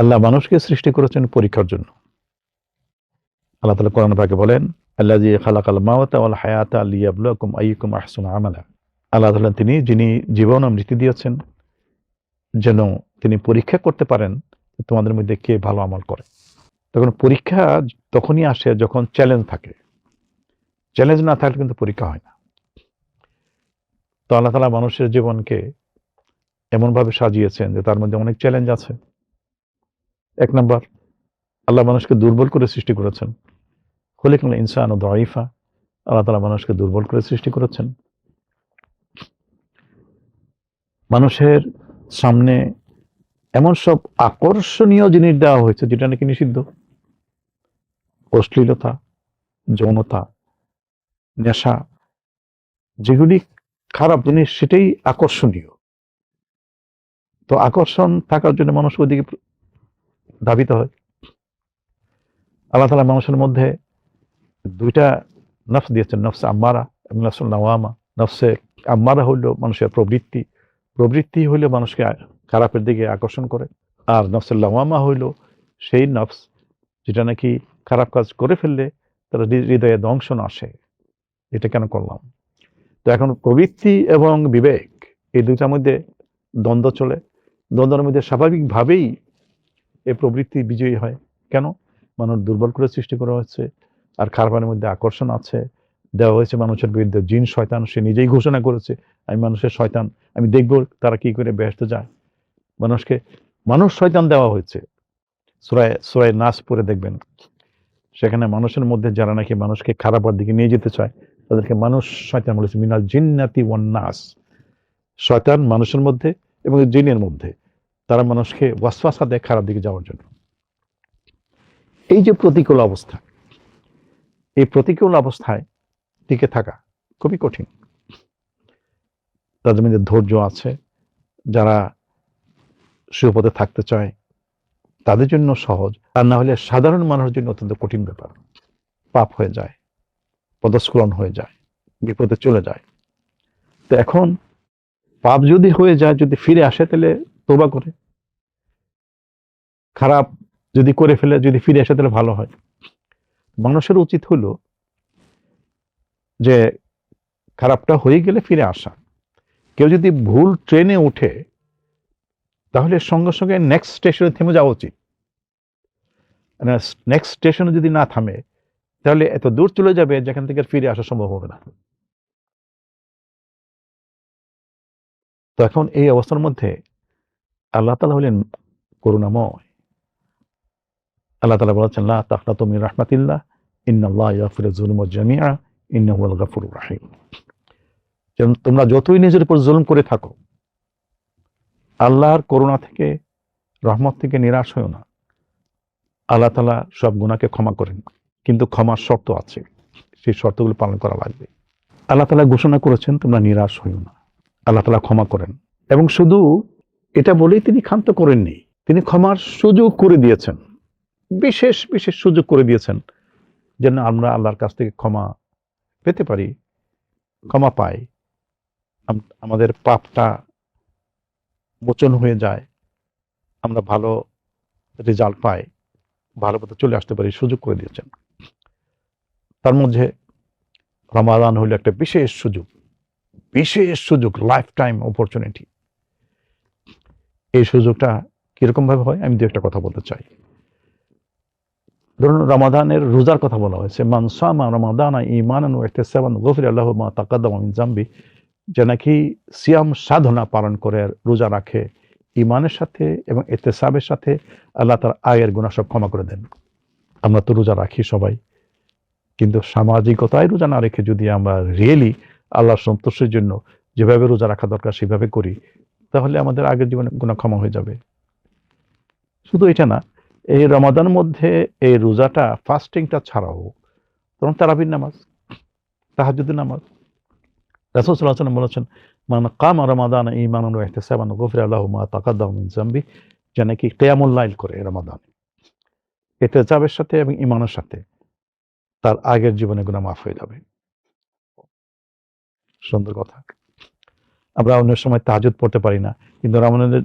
আল্লাহ মানুষকে সৃষ্টি করেছেন পরীক্ষার জন্য। আল্লাহ তাআলা কোরআন পাকে বলেন, আল্লাযী খালাকাল মাউতা ওয়াল হায়াতা লিয়াবলুয়াকুম আইয়ুকুম আহসানু আমালা। আল্লাহ তাআলা যিনি জীবন ও মৃত্যু দিয়েছেন যেন তিনি পরীক্ষা করতে পারেন তোমাদের মধ্যে কে ভালো আমল করে। তখন পরীক্ষা তখনই আসে যখন চ্যালেঞ্জ থাকে। চ্যালেঞ্জ না থাকলে কিন্তু পরীক্ষা হয় না। তো আল্লাহ তাআলা মানুষের জীবনকে এমনভাবে সাজিয়েছেন যে তার মধ্যে অনেক চ্যালেঞ্জ আছে। ১ নাম্বার, আল্লাহ মানুষকে দুর্বল করে সৃষ্টি করেছেন। খুলিকাল ইনসানু দাঈফা। আল্লাহ তাআলা মানুষকে দুর্বল করে সৃষ্টি করেছেন। মানুষের সামনে এমন সব আকর্ষণীয় জিনিস দেওয়া হয়েছে যেটা নাকি নিষিদ্ধ। অশ্লীলতা, যৌনতা, নেশা, যেগুলি খারাপ জিনিস সেটাই আকর্ষণীয়। তো আকর্ষণ থাকার জন্য মানুষ ওইদিকে ধাবিত হয়। আল্লাহ তাআলা মানুষের মধ্যে ২ টা নফস দিয়েছেন, নফসে আম্মারা এবং নফসে লাওয়ামা। নফসে আম্মারা হইল মানুষের প্রবৃত্তি। প্রবৃত্তি হইল মানুষকে খারাপের দিকে আকর্ষণ করে। আর নফসে লাওয়ামা হইল সেই নফস যেটা নাকি খারাপ কাজ করে ফেললে তার হৃদয়ে দংশন আসে। এটা কেন করলাম? তো এখন প্রবৃত্তি এবং বিবেক এই ২টার মধ্যে দ্বন্দ্ব চলে। দ্বন্দ্বের মধ্যে স্বাভাবিকভাবেই এই প্রবৃত্তি বিজয়ী হয়। কেন? মানুষ দুর্বল করে সৃষ্টি করা হয়েছে। আর খারাপের মধ্যে আকর্ষণ আছে। দেওয়া হয়েছে মানুষের বিরুদ্ধে জিন শয়তান, সে নিজেই ঘোষণা করেছে, আমি মানুষের শয়তান, আমি দেখব তারা কি করে বেহেশতে যায়। মানুষ শয়তান দেওয়া হয়েছে। সূরা নাস পড়ে দেখবেন। সেখানে মানুষের মধ্যে যারা নাকি মানুষকে খারাপের দিকে নিয়ে যেতে চায় তাদেরকে মানুষ শয়তান বলেছে, মিনাল জিন্নাতি ওয়ান নাস। শয়তান মানুষের মধ্যে এবং জিনের মধ্যে, তারা মানুষকে ওয়াসওয়াসা দেয় খারাপ দিকে যাওয়ার জন্য। এই যে প্রতিকূল অবস্থা, এই প্রতিকূল অবস্থায় টিকে থাকা খুবই কঠিন। তাদের মধ্যে ধৈর্য আছে। যারা সুপথে থাকতে চায় তাদের জন্য সহজ, আর না হলে সাধারণ মানুষের জন্য অত্যন্ত কঠিন ব্যাপার। পাপ হয়ে যায়, পদস্খলন হয়ে যায়, বিপদে চলে যায়। তো এখন পাপ যদি হয়ে যায়, যদি ফিরে আসে তাহলে তওবা করে। খারাপ যদি করে ফেলে, যদি ফিরে আসে তাহলে ভালো হয়। মানুষের উচিত হলো যে খারাপটা হয়ে গেলে ফিরে আসা। কেউ যদি ভুল ট্রেনে উঠে তাহলে সঙ্গে সঙ্গে নেক্সট স্টেশনে থেমে যাওয়া উচিত। নেক্সট স্টেশনে যদি না থামে তাহলে এত দূর চলে যাবে যেখান থেকে ফিরে আসা সম্ভব হবে না। তো এখন এই অবস্থার মধ্যে আল্লাহ তাআলা হলেন করুণাময়। আল্লাহ তাআলা বলেছেন, লা তাকনাতু মিন রাহমাতিল্লাহ ইন্নাল্লাহা ইয়াগফিরু যুনুবা জামিআ ইন্নাহু হুয়াল গাফুরুর রাহিম। যেন তোমরা যতই নিজের উপর জুলুম করে থাকো, আল্লাহর করুণা থেকে, রহমত থেকে নিরাশ হও না। আল্লাহ তাআলা সব গুনাহকে ক্ষমা করেন, কিন্তু ক্ষমার শর্ত আছে। সেই শর্তগুলো পালন করা লাগবে। আল্লাহ তাআলা ঘোষণা করেছেন তোমরা নিরাশ হইও না। আল্লাহ তাআলা ক্ষমা করেন, এবং শুধু এটা বলেই তিনি ক্ষান্ত করেননি, তিনি ক্ষমার সুযোগ করে দিয়েছেন। বিশেষ বিশেষ সুযোগ করে দিয়েছেন যেন আমরা আল্লাহর কাছ থেকে ক্ষমা পেতে পারি, ক্ষমা পাই, আমাদের পাপটা মোচন হয়ে যায়, আমরা ভালো রেজাল্ট পাই, ভালো পথে চলে আসতে পারি, সুযোগ করে দিয়েছেন। তার মধ্যে রমাদান হলো একটা বিশেষ সুযোগ, লাইফ টাইম অপরচুনিটি। এই সুযোগটা কিরকম ভাবে হয় আমি দু একটা কথা বলতে চাই। ধরুন, রমাদানের রোজার কথা বলা হয়েছে, মান সামা রমাদানা ঈমানান ওয়া ইহতিসাবান গুফিরা লাহু মা তাকাদ্দামা মিন যামবি। যে নাকি সিয়াম সাধনা পালন করে রোজা রাখে ঈমানের সাথে এবং ইহতিসাবের সাথে, আল্লাহ তার আগের গুনাহ সব ক্ষমা করে দেন। আমরা তো রোজা রাখি সবাই, কিন্তু সামাজিকতায় রোজা না রেখে যদি আমরা রিয়েলি আল্লাহর সন্তুষ্টির জন্য যেভাবে রোজা রাখা দরকার সেভাবে করি, তাহলে আমাদের আগের জীবনে গুনাহ ক্ষমা হয়ে যাবে। শুধু এটা না, এই রমাদানের মধ্যে এই রোজাটা, ফাস্টিংটা ছাড়াও তখন তারাবির নামাজ, তাহাজ্জুদের নামাজ। রাসূল সাল্লাল্লাহু আলাইহি ওয়াসাল্লাম বলেছেন, মান কামা রমাদানা ঈমানান ওয়া ইহতিসাবান গুফিরা লাহু মা তাকাদ্দামা মিন যামবি। যে নাকি কিয়ামুল লাইল করে রমাদানে ইহতিসাবের সাথে এবং ঈমানের সাথে, তার আগের জীবনে গুনাহ মাফ হয়ে যাবে। সুন্দর কথা। আমরা অন্য সময় তাহাজ্জুদ পড়তে পারি না, কিন্তু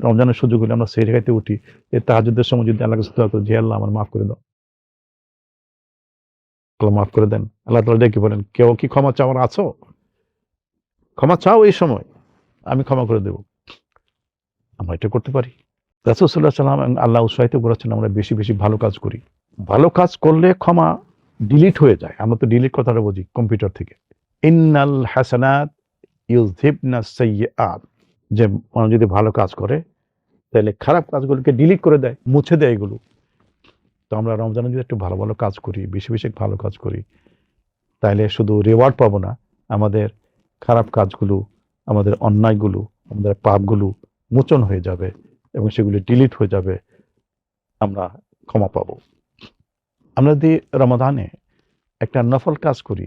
রমজানের সুযোগ হলে আমরা সেহরি খাইতে উঠি। এই তাহাজ্জুদের সময় যদি আল্লাহর কাছে দোয়া করি যে আল্লাহ আমার মাফ করে দাও, আল্লাহ মাফ করে দেন, আল্লাহ তাআলা ডেকে বলেন কেউ কি ক্ষমা চাওয়ার আছো? ক্ষমা চাও এই সময়, আমি ক্ষমা করে দেব। আমরা এটা করতে পারি। রাসূল সাল্লাল্লাহু আলাইহি ওয়াসাল্লাম এবং আল্লাহ উৎসাহিত করেছেন আমরা বেশি বেশি ভালো কাজ করি। ভালো কাজ করলে ক্ষমা ডিলিট হয়ে যায়। আমরা তো ডিলিট কথাটা বুঝি কম্পিউটার থেকে। ইন্নাল হাসানাত ইউযহিবনা সাইয়্যাত, যে মানুষ যদি ভালো কাজ করে তাহলে খারাপ কাজগুলোকে ডিলিট করে দেয়, মুছে দেয় এগুলো। তো আমরা রমজানে যদি একটু ভালো ভালো কাজ করি, বেশি বেশি ভালো কাজ করি, তাহলে শুধু রিওয়ার্ড পাবো না, আমাদের খারাপ কাজগুলো, আমাদের অন্যায়গুলো, আমাদের পাপগুলো মোচন হয়ে যাবে এবং সেগুলি ডিলিট হয়ে যাবে, আমরা ক্ষমা পাবো। আমরা যদি রমাদানে একটা নফল কাজ করি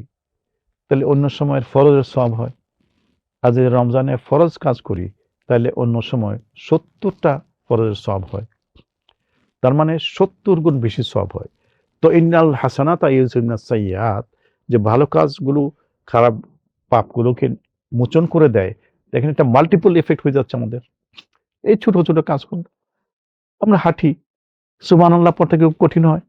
তাহলে অন্য সময়ের ফরজের সওয়াব হয়, আর যদি রমজানে ফরজ কাজ করি তাহলে অন্য সময় 70টা ফরজের সওয়াব হয়। তার মানে 70 গুণ বেশি সওয়াব হয়। তো ইন্নাল হাসানাতা ইউযহিবনা সাইয়্যাত, যে ভালো কাজগুলো খারাপ পাপগুলোকে মোচন করে দেয়, দেখেন একটা মাল্টিপল ইফেক্ট হয়ে যাচ্ছে আমাদের। এই ছোট ছোট কাজগুলো আমরা হাঁটি, সুবহানাল্লাহ পড়তে খুব কঠিন হয়,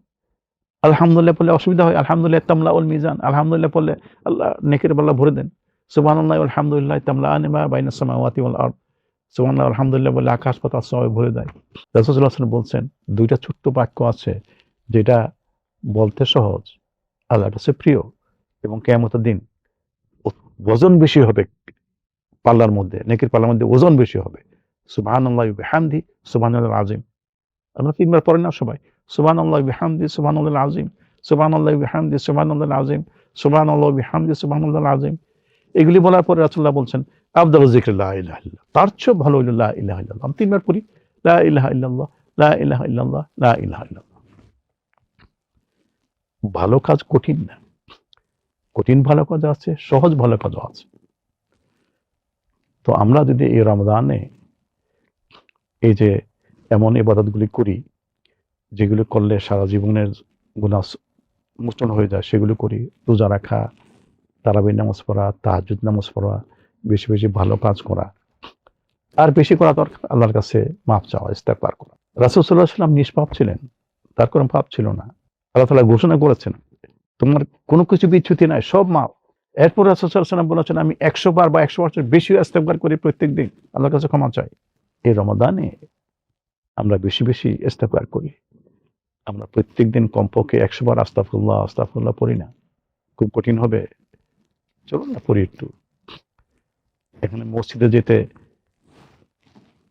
আলহামদুলিল্লাহ পড়লে অসুবিধা হয়, আলহামদুলিল্লাহ তামলাউল মিজান, আলহামদুলিল্লাহ পড়লে আল্লাহ নেকের পাল্লা ভরে দেন, সুবহানাল্লাহি ওয়াল হামদুলিল্লাহি তামলাআনি মা বাইনাস সামাওয়াতি ওয়াল আরদ, সুবহানাল্লাহ আলহামদুলিল্লাহ বলে আকাশ পাতাল সবাই ভরে দেয়। রাসূল সাল্লাল্লাহু আলাইহি ওয়াসাল্লাম বলছেন, দুইটা ছোট্ট বাক্য আছে যেটা বলতে সহজ, আল্লাহর কাছে প্রিয়, এবং কিয়ামতের দিন ওজন বেশি হবে পাল্লার মধ্যে, নেকির পাল্লার মধ্যে ওজন বেশি হবে। সুবহানাল্লাহি ওয়া বিহামদিহি সুবহানাল্লাহিল আযীম। আমরা ৩ বার পড়েন না সবাই? সুবহানাল্লাহি ওয়া বিহামদিহি সুবহানাল্লাহিল আযীম, সুবহানাল্লাহি ওয়া বিহামদিহি সুবহানাল্লাহিল আযীম, সুবহানাল্লাহি ওয়া বিহামদিহি সুবহানাল্লাহিল আযীম। এগুলি বলার পরে রাসূলুল্লাহ বলছেন, আফদালু যিকরি লা ইলাহা ইল্লাল্লাহ, তার চেয়ে ভালো হলো লা ইলাহা ইল্লাল্লাহ। আমি ৩ বার পড়ি, লা ইলাহা ইল্লাল্লাহ, লা ইলাহা ইল্লাল্লাহ, লা ইলাহা ইল্লাল্লাহ। ভালো কাজ কঠিন না, কঠিন ভালো কাজ আছে, সহজ ভালো কাজও আছে। তো আমরা যদি এই রমজানে এই যে এমন ইবাদতগুলি করি যেগুলো করলে সারা জীবনের গুনাহ মোচন হয়ে যায়, সেগুলো করি, রোজা রাখা, তারাবির নামাজ পড়া, তাহাজ্জুদ নামাজ পড়া, বেশি বেশি ভালো কাজ করা, আর বেশি করা দরকার আল্লাহর কাছে মাফ চাওয়া, ইস্তেগফার করা। রাসূল সাল্লাল্লাহু আলাইহি ওয়াসাল্লাম নিষ্পাপ ছিলেন, তার কোনো পাপ ছিল না। আল্লাহ তাআলা ঘোষণা করেছেন তোমার কোনো কিছু বিচ্যুতি নাই, সব মাফ। এরপর রাসূল সাল্লাল্লাহু আলাইহি ওয়াসাল্লাম বলেছেন আমি 100 বার বা 100 বছর বেশি ইস্তেগফার করি প্রত্যেকদিন, আল্লাহর কাছে ক্ষমা চাই। এই রমাদানে আমরা বেশি বেশি ইস্তেগফার করি। আমরা প্রত্যেকদিন কমপক্ষে 100 বার আস্তাগফিরুল্লাহ আস্তাগফিরুল্লাহ পড়ি না? খুব কঠিন হবে, চলুন না পড়ি একটু। এখানে মসজিদে যেতে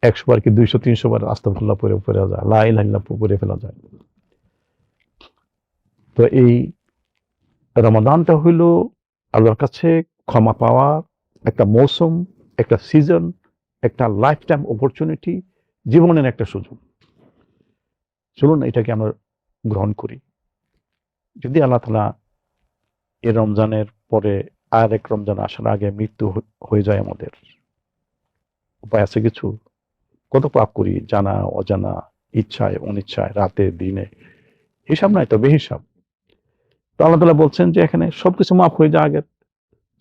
100 বার কি 200-300 বার আস্তাগফিরুল্লাহ পড়ে ফেলা যায়, লা ইলাহা ইল্লাল্লাহ পড়ে ফেলা যায়। তো এই রমাদানটা হইল আল্লাহর কাছে ক্ষমা পাওয়া একটা মৌসুম, একটা সিজন, একটা লাইফ টাইম অপরচুনিটি, জীবনের একটা সুযোগ। চলুন এটাকে আমরা গ্রহণ করি। যদি আল্লাহ তাআলা এই রমজানের পরে আর এক রমজান আসার আগে মৃত্যু হয়ে যায় আমাদের, উপায় আছে কিছু? কত পাপ করি জানা অজানা, ইচ্ছায় অনিচ্ছায়, রাতে দিনে, হিসাব নাই তো, বেহিসাব। তো আল্লাহ তাআলা বলছেন যে এখানে সবকিছু মাফ হয়ে যায় আগের,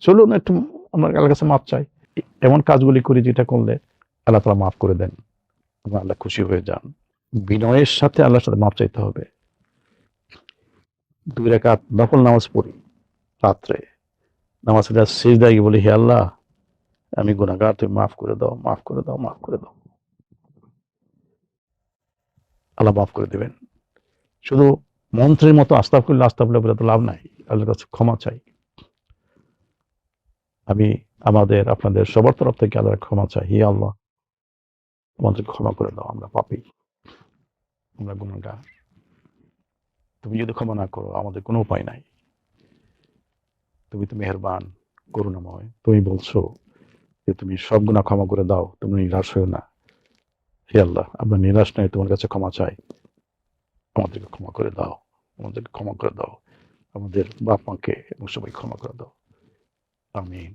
চলুন একটু আমরা আল্লাহর কাছে মাফ চাই। এমন কাজগুলি করি যেটা করলে আল্লাহ তাআলা মাফ করে দেন এবং আল্লাহ খুশি হয়ে যান। বিনয়ের সাথে আল্লাহর সাথে মাফ চাইতে হবে। 2 রাকাত নফল নামাজ পড়ি রাত্রে, নামাজটা সিজদায় গিয়ে বলি হে আল্লাহ আমি গুনাহগার, তুমি মাফ করে দাও, মাফ করে দাও, মাফ করে দাও। আল্লাহ মাফ করে দেবেন। শুধু মন্ত্রের মতো আস্তাগফিরুল্লাহ আস্তাগফিরুল্লাহ বলে তো লাভ নাই, আল্লাহর কাছে ক্ষমা চাই। আমি আমাদের আপনাদের সবার তরফ থেকে আল্লাহর ক্ষমা চাই, হে আল্লাহ আমাদের ক্ষমা করে দাও, আমরা পাপী, আমরা গুনাহগার। তুমি যদি ক্ষমা না করো আমাদের কোনো উপায় নাই। তুমি তো মেহেরবান, করুণাময়, তুমি বলছো যে তুমি সব গুনাহ ক্ষমা করে দাও, তুমি নিরাশ হও না। হে আল্লাহ আমরা নিরাশ নই, তোমার কাছে ক্ষমা চাই, আমাদেরকে ক্ষমা করে দাও, আমাদেরকে ক্ষমা করে দাও, আমাদের বাপ মাকে এবং সবাই ক্ষমা করে দাও। আমিন।